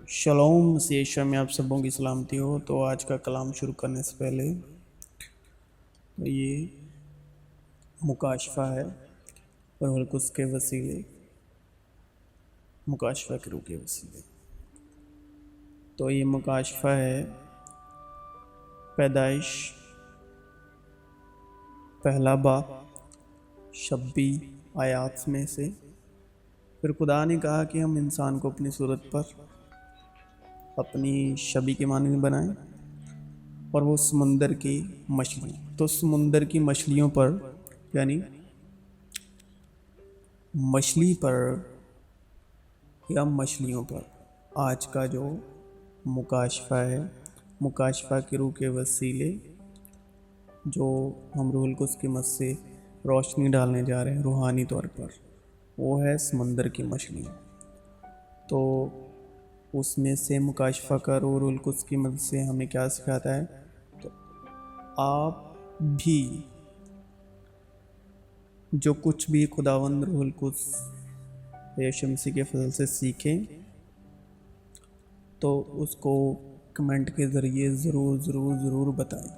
शलोम से एशिया में आप सबों की सलामती हो। तो आज का कलाम शुरू करने से पहले तो ये मुकाशफा है और हल्कुस के वसीले, मुकाशफा के रूह के वसीले। तो ये मुकाशफा है पैदाइश पहला बाब 26 आयात में से। फिर खुदा ने कहा कि हम इंसान को अपनी सूरत पर अपनी शबी के मानंद बनाएं और वो समुंदर की मछलियाँ, तो समुंदर की मछलियों पर यानी मछली पर या मछलियों पर आज का जो मुकाशफा है, मुकाशफा के रूह के वसीले जो हम रूहुल कुद्स की मदद से रोशनी डालने जा रहे हैं रूहानी तौर पर, वो है समुंदर की मछलियाँ। तो उसमें से मुकाशफा का रूहुल कुद्स की मदद से हमें क्या सिखाता है? तो आप भी जो कुछ भी खुदावंद रूहुल कुद्स यीशु मसीह के फजल से सीखें तो उसको कमेंट के ज़रिए ज़रूर बताएं।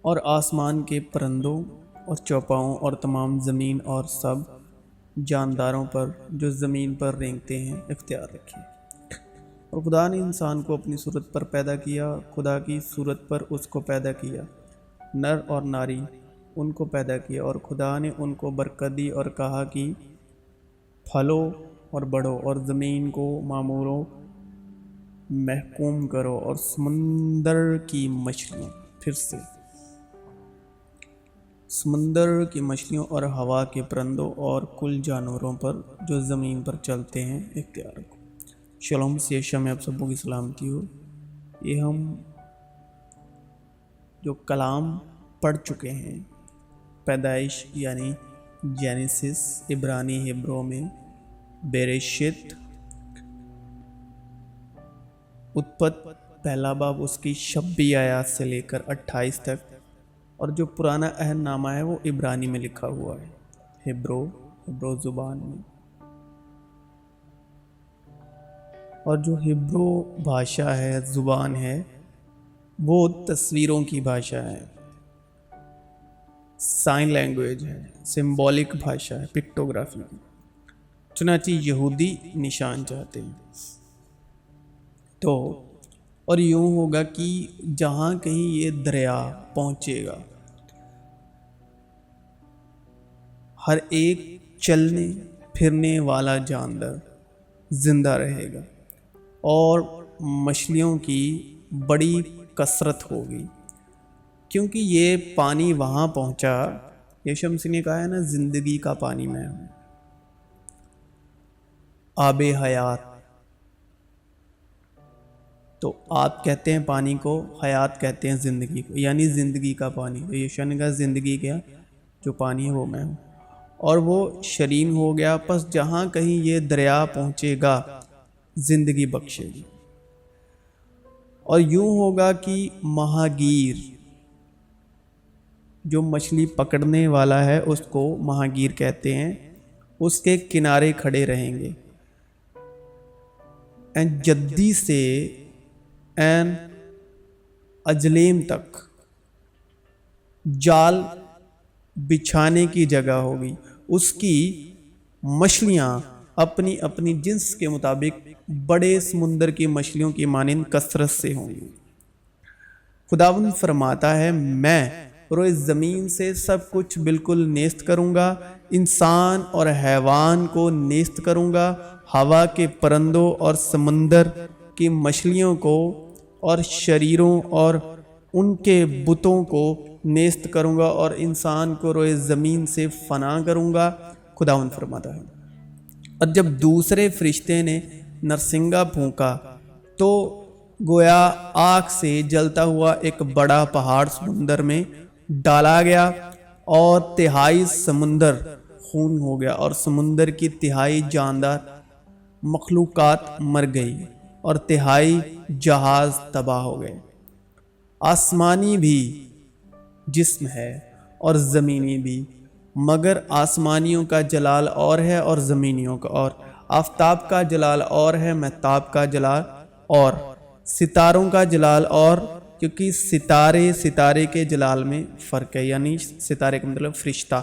और आसमान के परिंदों और चौपाओं और तमाम ज़मीन और सब जानदारों पर जो ज़मीन पर रेंगते हैं इख्तियार रखें। और खुदा ने इंसान को अपनी सूरत पर पैदा किया, खुदा की सूरत पर उसको पैदा किया, नर और नारी उनको पैदा किया। और खुदा ने उनको बरकत दी और कहा कि फलो और बढ़ो और ज़मीन को मामूरो महकूम करो। और समुंदर की मछलियों, फिर से समुंदर की मछलियों और हवा के परिंदों और कुल जानवरों पर जो ज़मीन पर चलते हैं इख्तियार रखो। शलोम से एशिया में आप सबों की सलामती हो। ये हम जो कलाम पढ़ चुके हैं, पैदाइश यानी जेनेसिस, इब्रानी हिब्रू में बेरेशित, उत्पत्ति पहला बाब उसकी 26 आयात से लेकर 28 तक। और जो पुराना अहदनामा है वो इब्रानी में लिखा हुआ है, हिब्रू ज़ुबान में। और जो हिब्रू भाषा है, ज़ुबान है, वो तस्वीरों की भाषा है, साइन लैंग्वेज है, सिंबॉलिक भाषा है, पिक्टोग्राफी की। चुनांचे यहूदी निशान चाहते हैं। तो और यूँ होगा कि जहाँ कहीं ये दरिया पहुँचेगा, हर एक चलने फिरने वाला जानवर जिंदा रहेगा और मछलियों की बड़ी कसरत होगी, क्योंकि ये पानी वहाँ पहुँचा। यीशु मसीह ने कहा है ना, ज़िंदगी का पानी मैं हूँ, आबे हयात। तो आप कहते हैं पानी को, हयात कहते हैं ज़िंदगी को, यानी ज़िंदगी का पानी। तो यीशु ने कहा ज़िंदगी क्या जो पानी है वो मैं हूँ। और वो शरीन हो गया, बस जहाँ कहीं ये दरिया पहुँचेगा ज़िंदगी बख्शेगी। और यूँ होगा कि महागीर, जो मछली पकड़ने वाला है उसको महागीर कहते हैं, उसके किनारे खड़े रहेंगे। एन जद्दी से एन अजलेम तक जाल बिछाने की जगह होगी। उसकी मछलियाँ अपनी अपनी जिन्स के मुताबिक बड़े समुंदर की मछलियों की मानिंद कसरत से होंगी। खुदावंद फरमाता है, मैं रोए ज़मीन से सब कुछ बिल्कुल नेस्त करूँगा, इंसान और हैवान को नेस्त करूँगा, हवा के परिंदों और समुंदर की मछलियों को और शरीरों और उनके बुतों को नेस्त करूँगा और इंसान को रोए ज़मीन से फना करूँगा। खुदावंद फरमाता है। और जब दूसरे फरिश्ते ने नरसिंगा फूंका तो गोया आग से जलता हुआ एक बड़ा पहाड़ समुंदर में डाला गया और तिहाई समुंदर खून हो गया और समुंदर की तिहाई जानदार मखलूकात मर गई और तिहाई जहाज तबाह हो गए। आसमानी भी जिस्म है और ज़मीनी भी, मगर आसमानियों का जलाल और है और ज़मीनियों का और। आफताब का जलाल और है, महताब का जलाल और, सितारों का जलाल और, क्योंकि सितारे के जलाल में फ़र्क है, यानी सितारे का मतलब फरिश्ता,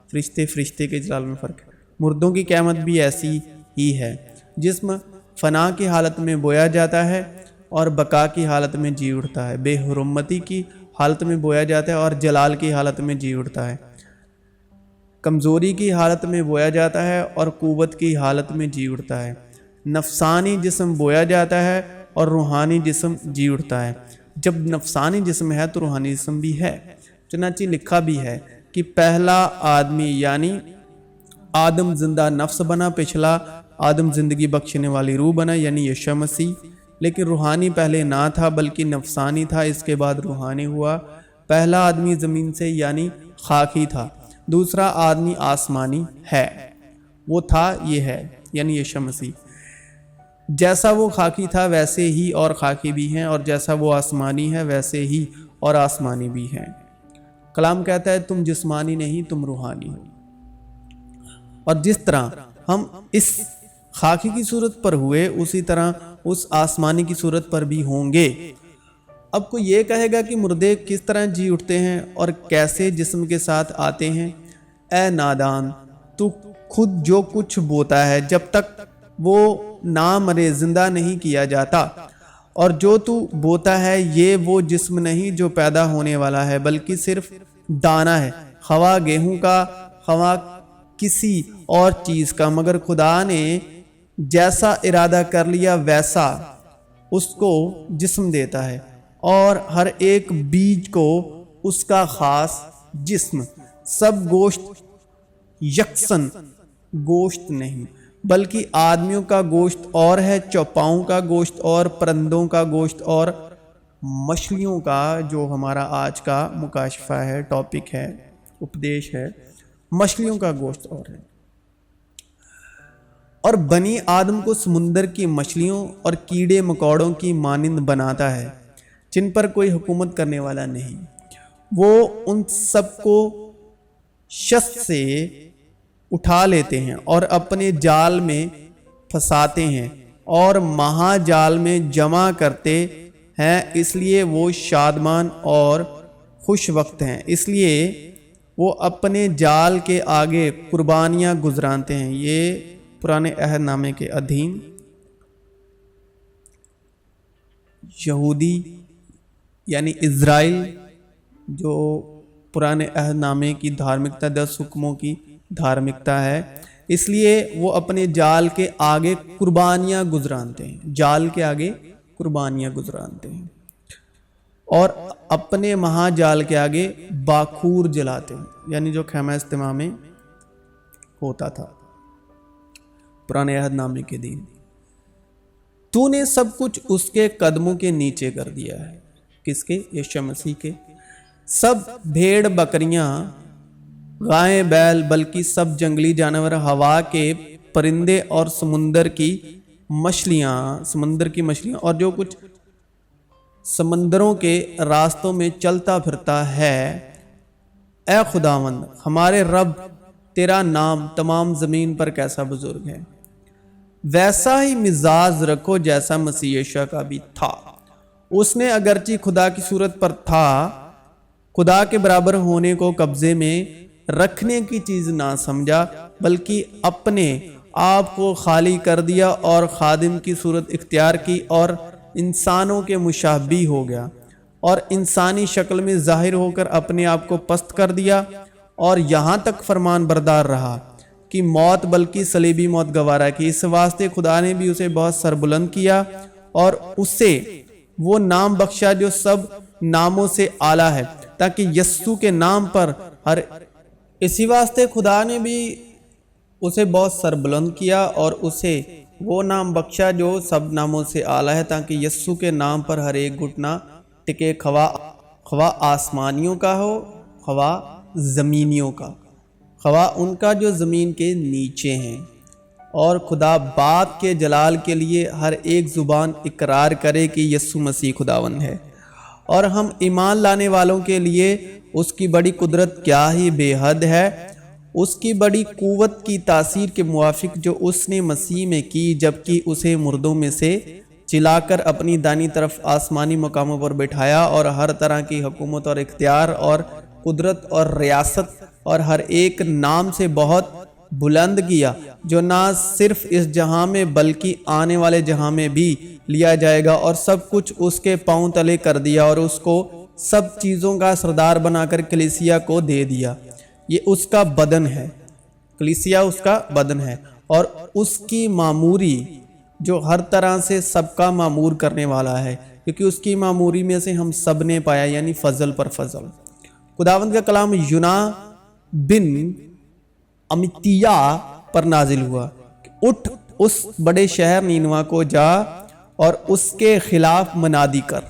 फरिश्ते के जलाल में फ़र्क है। मुर्दों की क़यामत भी ऐसी ही है। जिस्म फ़ना की हालत में बोया जाता है और बका की हालत में जी उठता है। बेहुरमती की हालत में बोया जाता है और जलाल की हालत में जी उठता है। कमज़ोरी की हालत में बोया जाता है और क़ुव्वत की हालत में जी उठता है। नफसानी जिस्म बोया जाता है और रूहानी जिस्म जी उठता है। जब नफसानी जिस्म है तो रूहानी जिस्म भी है। चुनांचे लिखा भी है कि पहला आदमी यानी आदम जिंदा नफ्स बना, पिछला आदम ज़िंदगी बख्शने वाली रूह बना यानी यीशु मसीह। लेकिन रूहानी पहले ना था बल्कि नफसानी था, इसके बाद रूहानी हुआ। पहला आदमी ज़मीन से यानी खाकी था, दूसरा आदमी आसमानी है, वो था ये है यानी यीशु मसीह। जैसा वो खाकी था वैसे ही और खाकी भी हैं, और जैसा वो आसमानी है वैसे ही और आसमानी भी हैं। कलाम कहता है तुम जिस्मानी नहीं तुम रूहानी हो। और जिस तरह हम इस खाकी की सूरत पर हुए उसी तरह उस आसमानी की सूरत पर भी होंगे। अब कोई ये कहेगा कि मुर्दे किस तरह जी उठते हैं और कैसे जिस्म के साथ आते हैं। ए नादान, तू खुद जो कुछ बोता है जब तक वो ना मरे जिंदा नहीं किया जाता, और जो तू बोता है ये वो जिस्म नहीं जो पैदा होने वाला है बल्कि सिर्फ दाना है, खवा गेहूं का खवा किसी और चीज़ का, मगर खुदा ने जैसा इरादा कर लिया वैसा उसको जिस्म देता है और हर एक बीज को उसका खास जिस्म। सब गोश्त यकसन गोश्त नहीं बल्कि आदमियों का गोश्त और है, चौपाओं का गोश्त और, परिंदों का गोश्त और, मछलियों का, जो हमारा आज का मुकाशफा है, टॉपिक है, उपदेश है, मछलियों का गोश्त और है। और बनी आदम को समुंदर की मछलियों और कीड़े मकोड़ों की मानिंद बनाता है जिन पर कोई हुकूमत करने वाला नहीं। वो उन सबको शस्त से उठा लेते हैं और अपने जाल में फंसाते हैं और महाजाल में जमा करते हैं, इसलिए वो शादमान और खुश वक्त हैं। इसलिए वो अपने जाल के आगे कुर्बानियाँ गुजराते हैं। ये पुराने अहद नामे के अधीन यहूदी यानी इज़राइल, जो पुराने अहद नामे की धार्मिकता 10 हुक्मों की धार्मिकता है, इसलिए वो अपने जाल के आगे कुर्बानियाँ गुजराते हैं, जाल के आगे कुर्बानियाँ गुजराते हैं और अपने महाजाल के आगे बाखूर जलाते हैं, यानी जो खैमा इज्तिमा में होता था पुराने अहद नामे के दिन। तूने सब कुछ उसके कदमों के नीचे कर दिया है। किसके? यीशु मसीह के। सब भेड़ बकरियां, गायें बैल, बल्कि सब जंगली जानवर, हवा के परिंदे और समुंदर की मछलियां और जो कुछ समंदरों के रास्तों में चलता फिरता है। ए खुदावंद हमारे रब, तेरा नाम तमाम ज़मीन पर कैसा बुजुर्ग है। वैसा ही मिजाज रखो जैसा मसीह यीशु का भी था। उसने अगरचे खुदा की सूरत पर था, खुदा के बराबर होने को कब्जे में रखने की चीज़ ना समझा, बल्कि अपने आप को खाली कर दिया और खादिम की सूरत इख्तियार की और इंसानों के मुशाबी हो गया और इंसानी शक्ल में ज़ाहिर होकर अपने आप को पस्त कर दिया और यहाँ तक फरमान बरदार रहा कि मौत बल्कि सलीबी मौत गवारा की। इस वास्ते खुदा ने भी उसे बहुत सरबुलंद किया और उसे वो नाम बख्शा जो सब नामों से आला है, ताकि यस्सु के नाम पर हर इसी वास्ते खुदा ने भी उसे बहुत सरबुलंद किया और उसे वो नाम बख्शा जो सब नामों से आला है, ताकि यस्सु के नाम पर हर एक घुटना टिके, खवा आसमानियों का हो, खवा ज़मीनियों का, खवा उनका जो ज़मीन के नीचे हैं। और खुदा बाप के जलाल के लिए हर एक ज़ुबान इकरार करे कि यस्सु मसीह खुदावंद है। और हम ईमान लाने वालों के लिए उसकी बड़ी कुदरत क्या ही बेहद है। اس کی بڑی قوت کی تاثیر کے موافق جو اس نے مسیح میں کی، جبکہ اسے مردوں میں سے چلا کر اپنی دائیں طرف آسمانی مقاموں پر بٹھایا اور ہر طرح کی حکومت اور اختیار اور قدرت اور ریاست اور ہر ایک نام سے بہت بلند کیا، جو نہ صرف اس جہاں میں بلکہ آنے والے جہاں میں بھی لیا جائے گا، اور سب کچھ اس کے پاؤں تلے کر دیا اور اس کو سب چیزوں کا سردار بنا کر کلیسیا کو دے دیا۔ یہ اس کا بدن ہے، کلیسیا اس کا بدن ہے، اور اس کی معموری جو ہر طرح سے سب کا معمور کرنے والا ہے، کیونکہ اس کی معموری میں سے ہم سب نے پایا، یعنی فضل پر فضل۔ خداوند کا کلام یونا بن امیتیا پر نازل ہوا، اٹھ اس بڑے شہر نینوا کو جا اور اس کے خلاف منادی کر،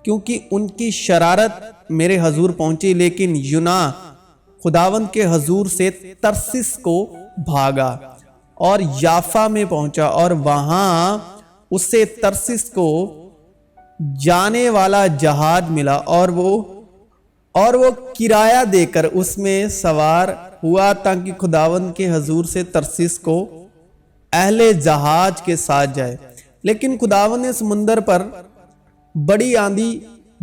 کیونکہ ان کی شرارت میرے حضور پہنچی۔ لیکن یونا خداوند کے حضور سے ترسس کو بھاگا اور یافا میں پہنچا، اور وہاں اسے ترسس کو جانے والا جہاز ملا، اور وہ کرایہ دے کر اس میں سوار ہوا تاکہ خداوند کے حضور سے ترسس کو اہل جہاز کے ساتھ جائے۔ لیکن خداوند نے سمندر پر بڑی آندھی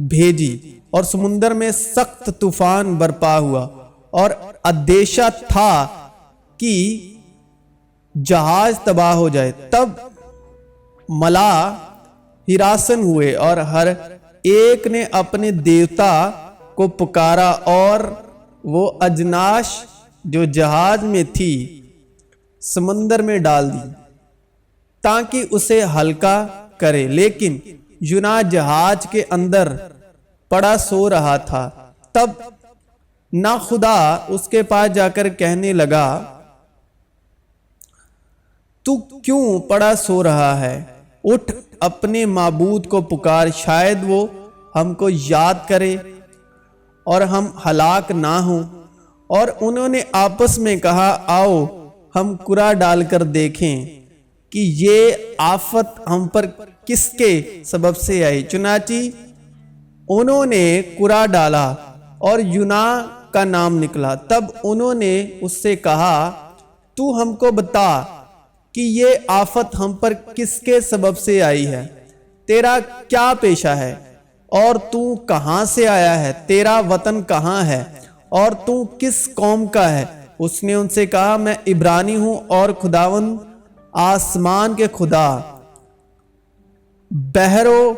بھیجی اور سمندر میں سخت طوفان برپا ہوا، اور اندیشہ تھا کہ جہاز تباہ ہو جائے۔ تب ملا ہراساں ہوئے اور ہر ایک نے اپنے دیوتا کو پکارا، اور وہ اجناش جو جہاز میں تھی سمندر میں ڈال دی تاکہ اسے ہلکا کرے۔ لیکن یونا جہاز کے اندر پڑا سو رہا تھا۔ تب نہ خدا اس کے پاس جا کر کہنے لگا، تو کیوں پڑا سو رہا ہے؟ اٹھ اپنے معبود کو پکار، شاید وہ ہم کو یاد کرے اور ہم ہلاک نہ ہوں۔ اور انہوں نے آپس میں کہا، آؤ ہم کرا ڈال کر دیکھیں کہ یہ آفت ہم پر کس کے سبب سے آئی۔ چنانچہ انہوں نے کرا ڈالا اور یونا کا نام نکلا۔ تب انہوں نے اس سے کہا، تو ہم کو بتا کہ یہ آفت ہم پر کس کے سبب سے آئی ہے؟ تیرا کیا پیشہ ہے اور تو کہاں سے آیا ہے؟ تیرا وطن کہاں ہے اور تو کس قوم کا ہے؟ اس نے ان سے کہا، میں عبرانی ہوں اور خداوند آسمان کے خدا بحر و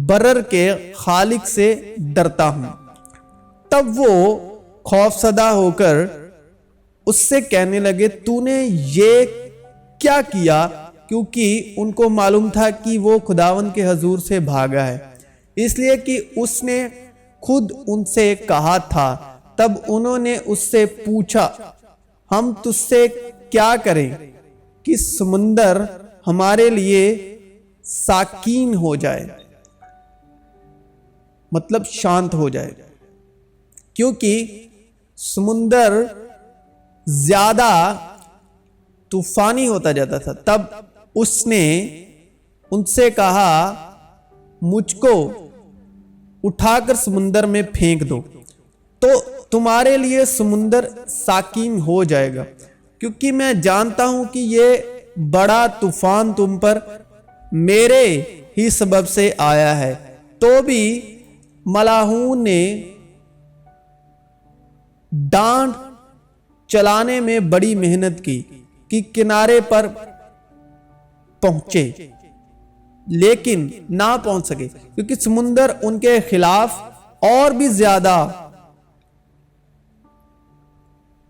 برر کے خالق سے ڈرتا ہوں۔ تب وہ خوف زدہ ہو کر اس سے کہنے لگے، تو نے یہ کیا کیا؟ کیونکہ ان کو معلوم تھا کہ وہ خداوند کے حضور سے بھاگا ہے، اس لیے کہ اس نے خود ان سے کہا تھا۔ تب انہوں نے اس سے پوچھا، ہم تجھ سے کیا کریں کہ سمندر ہمارے لیے ساکین ہو جائے، مطلب شانت ہو جائے، کیونکہ سمندر زیادہ طوفانی ہوتا جاتا تھا۔ تب اس نے ان سے کہا، مجھ کو اٹھا کر سمندر میں پھینک دو تو تمہارے لیے سمندر ساکین ہو جائے گا، کیونکہ میں جانتا ہوں کہ یہ بڑا طوفان تم پر میرے ہی سبب سے آیا ہے۔ تو بھی ملاحوں نے ڈانٹ چلانے میں بڑی محنت کی کہ کنارے پر پہنچے، لیکن نہ پہنچ سکے، کیونکہ سمندر ان کے خلاف اور بھی زیادہ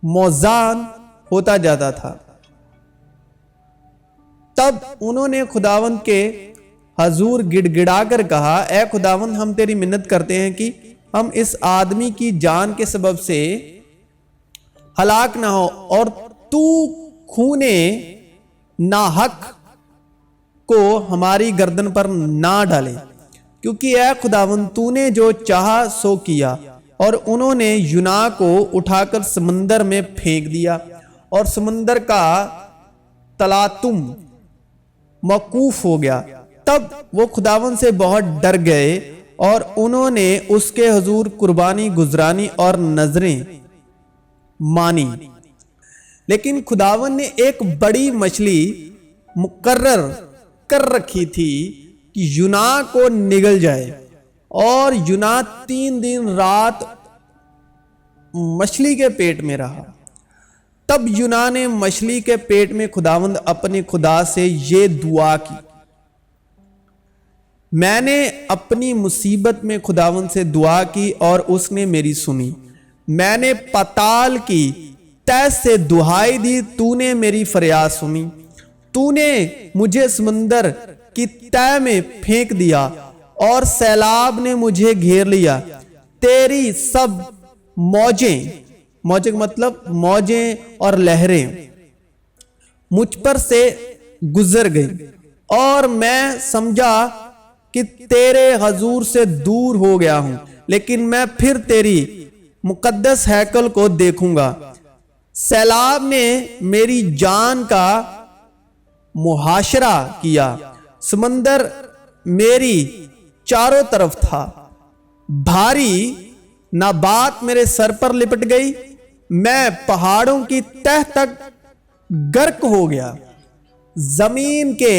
موزان ہوتا جاتا تھا۔ تب انہوں نے خداوند کے حضور گڑ گڑا کر کہا، اے خداوند، ہم تیری منت کرتے ہیں کہ ہم اس آدمی کی جان کے سبب سے ہلاک نہ ہو، اور تو خونے ناحق کو ہماری گردن پر نہ ڈالے، کیونکہ اے خداوند تو نے جو چاہا سو کیا۔ اور انہوں نے یونا کو اٹھا کر سمندر میں پھینک دیا، اور سمندر کا تلاطم موقوف ہو گیا۔ تب وہ خداوند سے بہت ڈر گئے، اور انہوں نے اس کے حضور قربانی گزرانی اور نذریں مانی، لیکن خداوند نے ایک بڑی مچھلی مقرر کر رکھی تھی کہ یونا کو نگل جائے، اور یونا 3 دن رات مچھلی کے پیٹ میں رہا۔ تب یونا نے مچھلی کے پیٹ میں خداوند اپنے خدا سے یہ دعا کی، میں نے اپنی مصیبت میں خداوند سے دعا کی اور اس نے میری سنی، میں نے پتال کی تہ سے دہائی دی، تو نے میری فریاد سنی، تو نے مجھے سمندر کی تہ میں پھینک دیا اور سیلاب نے مجھے گھیر لیا، تیری سب موجیں مطلب موجیں اور لہریں مجھ پر سے گزر گئی، اور میں سمجھا کہ تیرے حضور سے دور ہو گیا ہوں، لیکن میں پھر تیری مقدس ہیکل کو دیکھوں گا۔ سیلاب نے میری جان کا محاشرہ کیا، سمندر میری چاروں طرف تھا، بھاری نبات میرے سر پر لپٹ گئی، میں پہاڑوں کی تہ تک غرق ہو گیا، زمین کے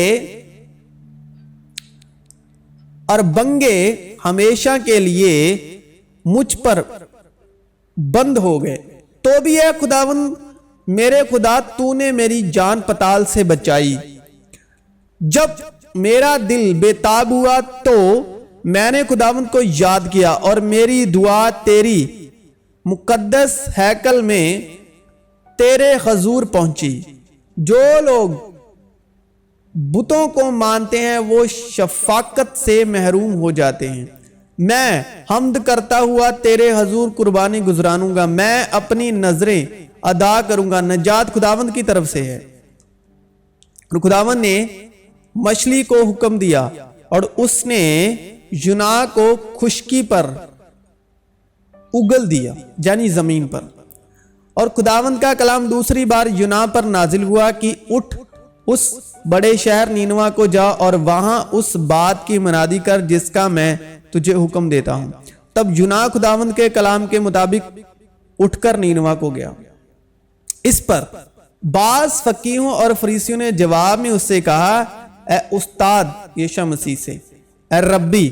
اربنگے ہمیشہ کے لیے مجھ پر بند ہو گئے۔ تو بھی اے خداوند میرے خدا، تو نے میری جان پتال سے بچائی۔ جب میرا دل بے تاب ہوا تو میں نے خداوند کو یاد کیا، اور میری دعا تیری مقدس ہیکل میں تیرے حضور پہنچی۔ جو لوگ بتوں کو مانتے ہیں وہ شفاقت سے محروم ہو جاتے ہیں۔ میں حمد کرتا ہوا تیرے حضور قربانی گزرانوں گا، میں اپنی نظریں ادا کروں گا، نجات خداوند کی طرف سے ہے۔ اور خداوند نے مچھلی کو حکم دیا اور اس نے یونا کو خشکی پر اگل دیا، یعنی زمین پر۔ اور خداوند کا کلام دوسری بار یونا پر نازل ہوا کہ اٹھ اس بڑے شہر نینوا کو جا اور وہاں اس بات کی منادی کر جس کا میں تجھے حکم دیتا ہوں۔ تب یونا خداوند کے کلام کے مطابق اٹھ کر نینوا کو گیا۔ اس پر بعض فقیہوں اور فریسیوں نے جواب میں اس سے کہا، اے استاد، یسوع مسیح سے، اے ربی،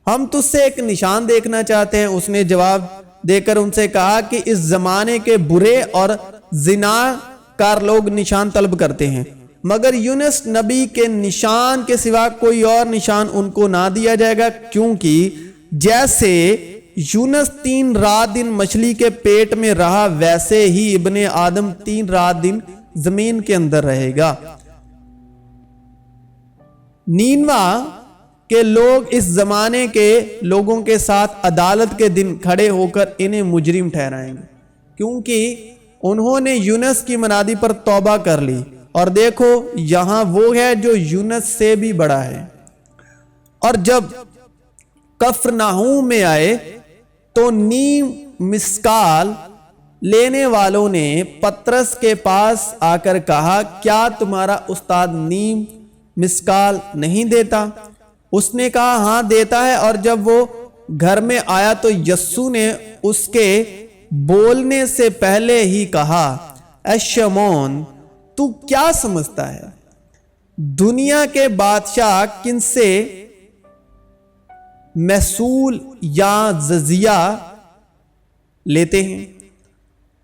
ہم تجھ سے ایک نشان دیکھنا چاہتے ہیں۔ اس نے جواب دے کر ان سے کہا کہ اس زمانے کے برے اور زنا کار لوگ نشان طلب کرتے ہیں، مگر یونس نبی کے نشان کے سوا کوئی اور نشان ان کو نہ دیا جائے گا، کیونکہ جیسے یونس 3 رات دن مچھلی کے پیٹ میں رہا، ویسے ہی ابن آدم 3 رات دن زمین کے اندر رہے گا۔ نینوا کہ لوگ اس زمانے کے لوگوں کے ساتھ عدالت کے دن کھڑے ہو کر انہیں مجرم ٹھہرائیں گے، کیونکہ انہوں نے یونس کی منادی پر توبہ کر لی، اور دیکھو یہاں وہ ہے جو یونس سے بھی بڑا ہے۔ اور جب کفرنہوم میں آئے تو نیم مسکال لینے والوں نے پترس کے پاس آ کر کہا، کیا تمہارا استاد نیم مسکال نہیں دیتا؟ اس نے کہا، ہاں دیتا ہے۔ اور جب وہ گھر میں آیا تو یسوع نے اس کے بولنے سے پہلے ہی کہا، اے شمعون، تو کیا سمجھتا ہے دنیا کے بادشاہ کن سے محصول یا جزیہ لیتے ہیں،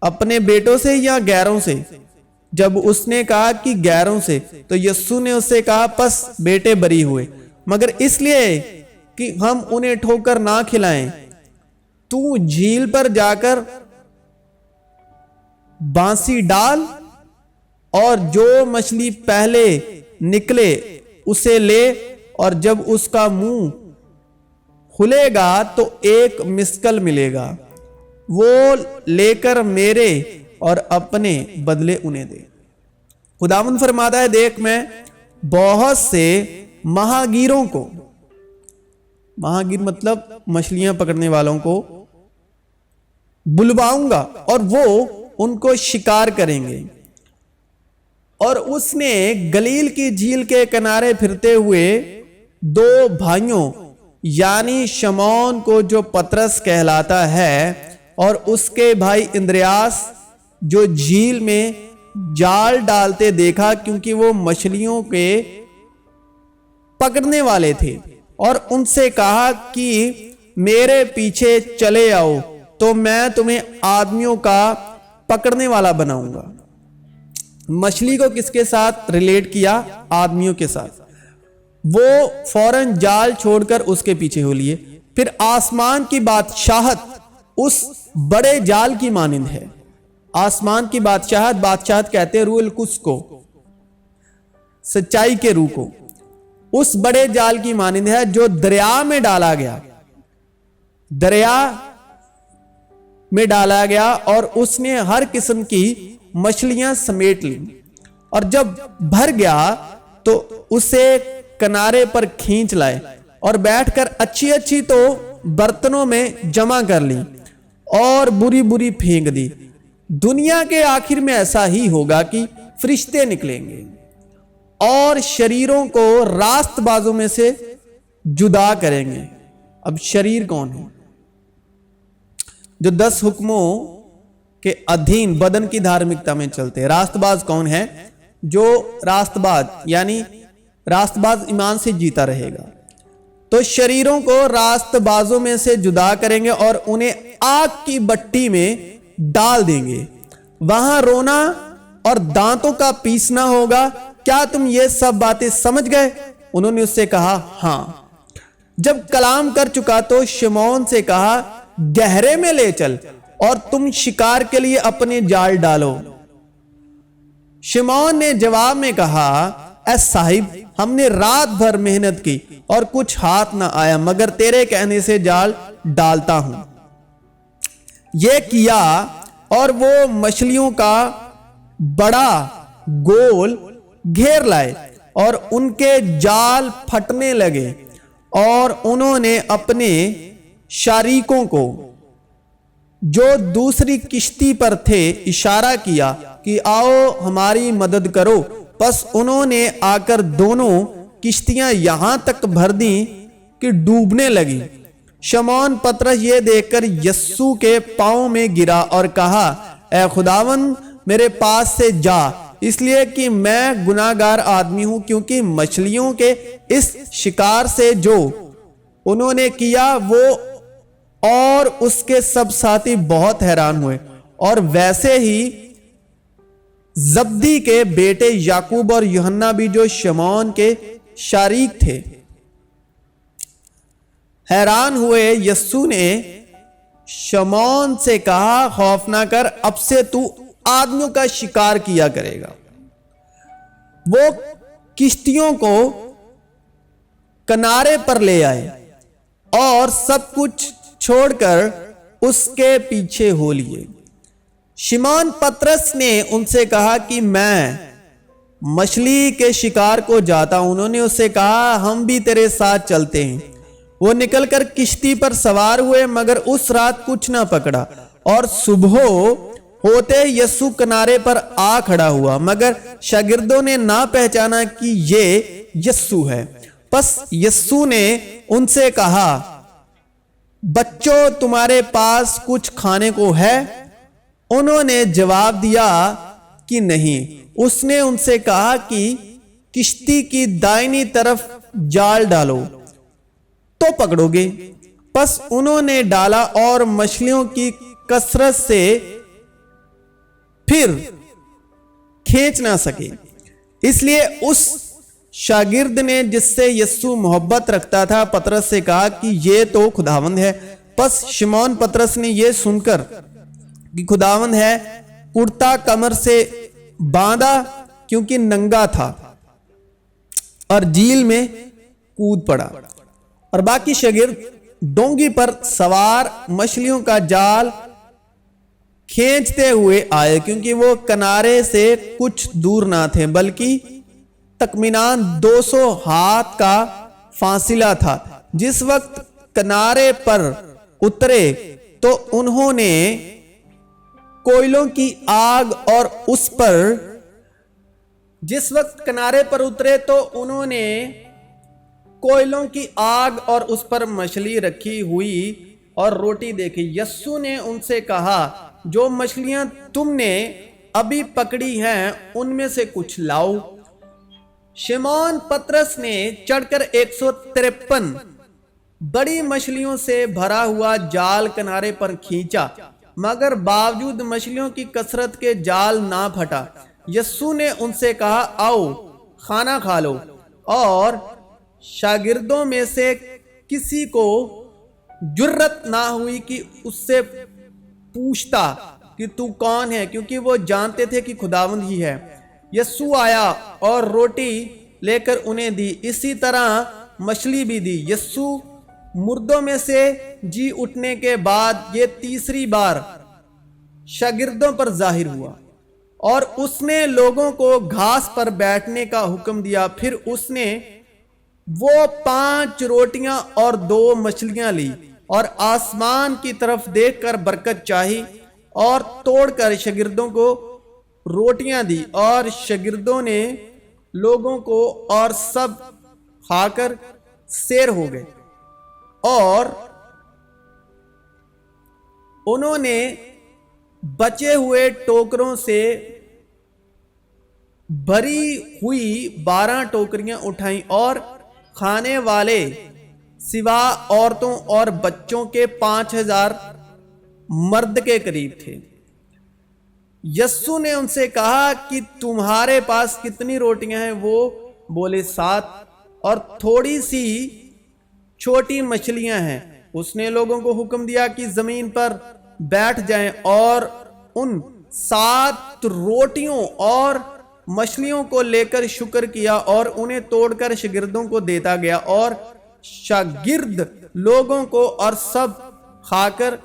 اپنے بیٹوں سے یا غیروں سے؟ جب اس نے کہا کہ غیروں سے، تو یسوع نے اس سے کہا، پس بیٹے بری ہوئے، مگر اس لیے کہ ہم انہیں ٹھوکر نہ کھلائیں، تو جھیل پر جا کر بانسی ڈال اور جو مچھلی پہلے نکلے اسے لے، اور جب اس کا منہ کھلے گا تو ایک مسکل ملے گا، وہ لے کر میرے اور اپنے بدلے انہیں دے۔ خداوند فرماتا ہے، دیکھ میں بہت سے ماہگیروں کو، ماہگیر مطلب مچھلیاں پکڑنے والوں کو، بلواؤں گا اور وہ ان کو شکار کریں گے۔ اور اس نے گلیل کی جھیل کے کنارے پھرتے ہوئے 2 بھائیوں یعنی شمعون کو جو پترس کہلاتا ہے اور اس کے بھائی اندریاس جو جھیل میں جال ڈالتے دیکھا کیونکہ وہ مچھلیوں کے پکڑنے والے تھے، اور ان سے کہا کہ میرے پیچھے چلے آؤ تو میں تمہیں آدمیوں کا پکڑنے والا بناؤں گا۔ مچھلی کو کس کے ساتھ ریلیٹ کیا؟ آدمیوں کے ساتھ۔ وہ فوراً جال چھوڑ کر اس کے پیچھے ہو لیے۔ پھر آسمان کی بادشاہت اس بڑے جال کی مانند ہے۔ آسمان کی بادشاہت کہتے ہیں روح القدس کو، سچائی کے روح کو، اس بڑے جال کی مانند ہے جو دریا میں ڈالا گیا، دریا میں ڈالا گیا اور اس نے ہر قسم کی مچھلیاں سمیٹ لی، اور جب بھر گیا تو اسے کنارے پر کھینچ لائے اور بیٹھ کر اچھی اچھی تو برتنوں میں جمع کر لی اور بری بری پھینک دی۔ دنیا کے آخر میں ایسا ہی ہوگا کہ فرشتے نکلیں گے اور شریروں کو راست بازوں میں سے جدا کریں گے۔ اب شریر کون ہے؟ جو 10 حکموں کے ادھین بدن کی دھارمکتا میں چلتے ہیں۔ راست باز کون ہے؟ جو راست باز یعنی راست باز ایمان سے جیتا رہے گا۔ تو شریروں کو راست بازوں میں سے جدا کریں گے اور انہیں آگ کی بٹی میں ڈال دیں گے، وہاں رونا اور دانتوں کا پیسنا ہوگا۔ کیا تم یہ سب باتیں سمجھ گئے؟ انہوں نے اس سے کہا ہاں۔ جب کلام کر چکا تو شمعون سے کہا گہرے میں لے چل اور تم شکار کے لیے اپنے جال ڈالو۔ شمعون نے جواب میں کہا اے صاحب، ہم نے رات بھر محنت کی اور کچھ ہاتھ نہ آیا، مگر تیرے کہنے سے جال ڈالتا ہوں۔ یہ کیا اور وہ مچھلیوں کا بڑا گول گھیر لائے اور ان کے جال پھٹنے لگے، اور انہوں نے اپنے شریکوں کو جو دوسری کشتی پر تھے اشارہ کیا کہ آؤ ہماری مدد کرو، پس انہوں نے آ کر دونوں کشتیاں یہاں تک بھر دیں کہ ڈوبنے لگی۔ شمعون پطرس یہ دیکھ کر یسوع کے پاؤں میں گرا اور کہا اے خداوند میرے پاس سے جا، اس لیے کہ میں گناہگار آدمی ہوں، کیونکہ مچھلیوں کے اس شکار سے جو انہوں نے کیا وہ اور اس کے سب ساتھی بہت حیران ہوئے۔ اور ویسے ہی زبدی کے بیٹے یعقوب اور یوحنا بھی جو شمعون کے شریک تھے حیران ہوئے۔ یسوع نے شمعون سے کہا خوف نہ کر، اب سے تو آدمیوں کا شکار کیا کرے گا۔ وہ کشتیوں کو کنارے پر لے آئے اور سب کچھ چھوڑ کر اس کے پیچھے ہو لیے۔ شمعون پطرس نے ان سے کہا کہ میں مچھلی کے شکار کو جاتا ہوں۔ انہوں نے اس سے کہا ہم بھی تیرے ساتھ چلتے ہیں۔ وہ نکل کر کشتی پر سوار ہوئے، مگر اس رات کچھ نہ پکڑا، اور صبح ہوتے یسوع کنارے پر آ کھڑا ہوا، مگر شاگردوں نے نہ پہچانا کہ یہ یسوع ہے۔ پس یسوع نے ان سے کہا بچوں تمہارے پاس کچھ کھانے کو ہے؟ انہوں نے جواب دیا کہ نہیں۔ اس نے ان سے کہا کہ کشتی کی دائنی طرف جال ڈالو تو پکڑو گے۔ پس انہوں نے ڈالا اور مچھلیوں کی کثرت سے پھر کھینچ نہ سکے، اس لیے اس شاگرد نے جس سے یسوع محبت رکھتا تھا پطرس سے کہا کہ یہ تو خداوند ہے۔ پس شمعون پطرس نے یہ سن کر کہ خداوند ہے کرتا کمر سے باندھا، کیونکہ ننگا تھا، اور جھیل میں کود پڑا، اور باقی شاگرد ڈونگی پر سوار مچھلیوں کا جال کھینچتے ہوئے آئے، کیونکہ وہ کنارے سے کچھ دور نہ تھے بلکہ تخمیناً 200 ہاتھ کا فاصلہ تھا۔ جس وقت کنارے پر اترے تو انہوں نے کوئلوں کی آگ اور اس پر کوئلوں کی آگ اور اس پر مچھلی رکھی ہوئی اور روٹی دیکھی۔ یسوع نے ان سے کہا جو مچھلیاں تم نے अभी पकड़ी हैं उनमें से कुछ लाओ। शिमोन पतरस ने चढ़कर 153 बड़ी मछलियों से भरा हुआ जाल किनारे पर खींचा, मगर बावजूद मछलियों की कसरत के जाल ना फटा। यस्सु ने उनसे कहा, आओ खाना खा लो। और शागिर्दों में से किसी को जुर्रत ना हुई कि उससे पूछता कि तू कौन है, क्योंकि वो जानते थे कि खुदावंद ही है। यस्सु आया और रोटी लेकर उन्हें दी, इसी तरह मछली भी दी। यस्सु मुर्दों में से जी उठने के बाद ये तीसरी बार शागिर्दों पर जाहिर हुआ और उसने लोगों को घास पर बैठने का हुक्म दिया। फिर उसने वो 5 रोटियां और 2 मछलियां ली और आसमान की तरफ देखकर बरकत चाही और तोड़कर शागिर्दों को रोटियां दी, और शागिर्दों ने लोगों को और सब खाकर सैर हो गए। और उन्होंने बचे हुए टोकरों से भरी हुई 12 टोकरियां उठाई और खाने वाले सिवा औरतों और बच्चों के 5000 मर्द के करीब थे। यस्सु ने उनसे कहा कि तुम्हारे पास कितनी रोटियां हैं? वो बोले 7 और थोड़ी सी छोटी मछलियां हैं। उसने लोगों को हुक्म दिया कि जमीन पर बैठ जाएं और उन 7 रोटियों और मछलियों को लेकर शुक्र किया और उन्हें तोड़कर शागिर्दों को देता गया, और शागिर्द लोगों को और सब खाकर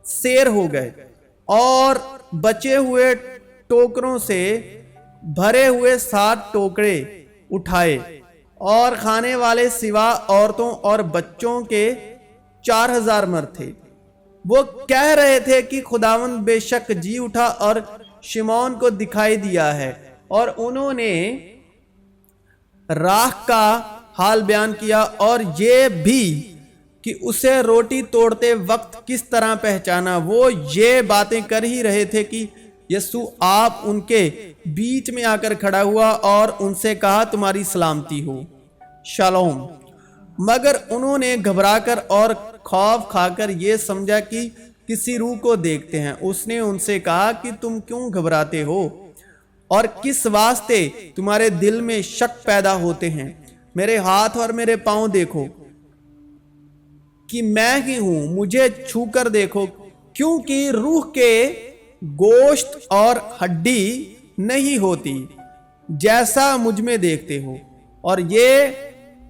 सैर हो गए। और बचे हुए टोकरों से भरे हुए 7 टोकरे उठाए और खाने वाले सिवा औरतों और बच्चों के 4000 मर्द थे। वो कह रहे थे कि खुदावंद बेशक जी उठा और शिमोन को दिखाई दिया है, और उन्होंने राख का हाल बयान किया और ये भी कि उसे रोटी तोड़ते वक्त किस तरह पहचाना। वो ये बातें कर ही रहे थे कि यस्सु आप उनके बीच में आकर खड़ा हुआ और उनसे कहा, तुम्हारी सलामती हो, शालोम। मगर उन्होंने घबराकर और खौफ खाकर ये समझा कि किसी रूह को देखते हैं। उसने उनसे कहा कि तुम क्यों घबराते हो और किस वास्ते तुम्हारे दिल में शक पैदा होते हैं? मेरे हाथ और मेरे पांव देखो कि मैं ही हूं, मुझे छूकर देखो, क्योंकि रूह के गोश्त और हड्डी नहीं होती जैसा मुझ में देखते हो। और ये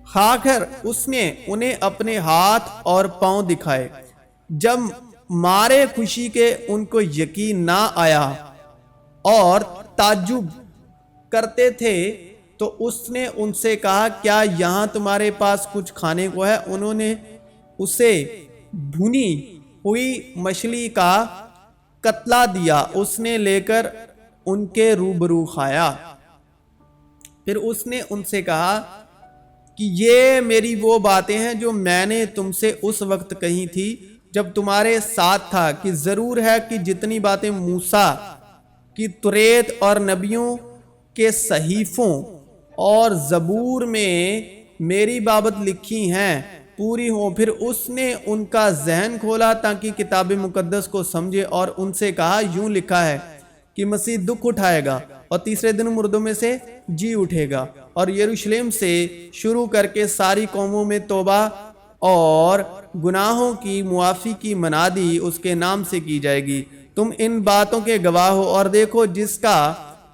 खाकर उसने उन्हें अपने हाथ और पांव दिखाए। जब मारे खुशी के उनको यकीन ना आया और ताज्जुब करते थे, तो उसने उनसे कहा, क्या यहाँ तुम्हारे पास कुछ खाने को है? उन्होंने उसे भुनी हुई मछली का कतला दिया, उसने लेकर उनके रूबरू खाया। फिर उसने उनसे कहा कि ये मेरी वो बातें हैं जो मैंने तुमसे उस वक्त कही थी जब तुम्हारे साथ था, कि जरूर है कि जितनी बातें मूसा की तुरेत और नबियों के सहीफों और जबूर में मेरी बाबत लिखी हैं पूरी हों। फिर उसने उनका जहन खोला ताकि किताब मुकद्दस को समझे, और उनसे कहा, यूं लिखा है कि मसीह दुख उठाएगा और तीसरे दिन मुर्दों में से जी उठेगा, और यरूशलेम से शुरू करके सारी कौमों में तौबा और गुनाहों की मुआफ़ी की मनादी उसके नाम से की जाएगी। तुम इन बातों के गवाह हो, और देखो जिसका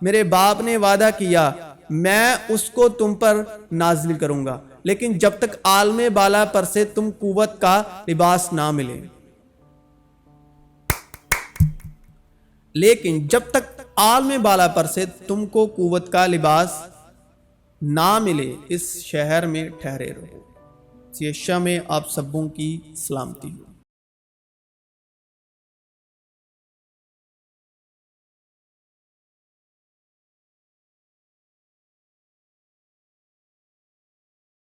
मेरे बाप ने वादा किया मैं उसको तुम पर नाजिल करूंगा, लेकिन जब तक आलमे बाला पर से तुम कुव्वत का लिबास ना मिले। लेकिन जब तक आलमे बाला पर से तुमको कुव्वत का लिबास ना मिले, इस शहर में ठहरे रहो। यशा में आप सबों की सलामती हो।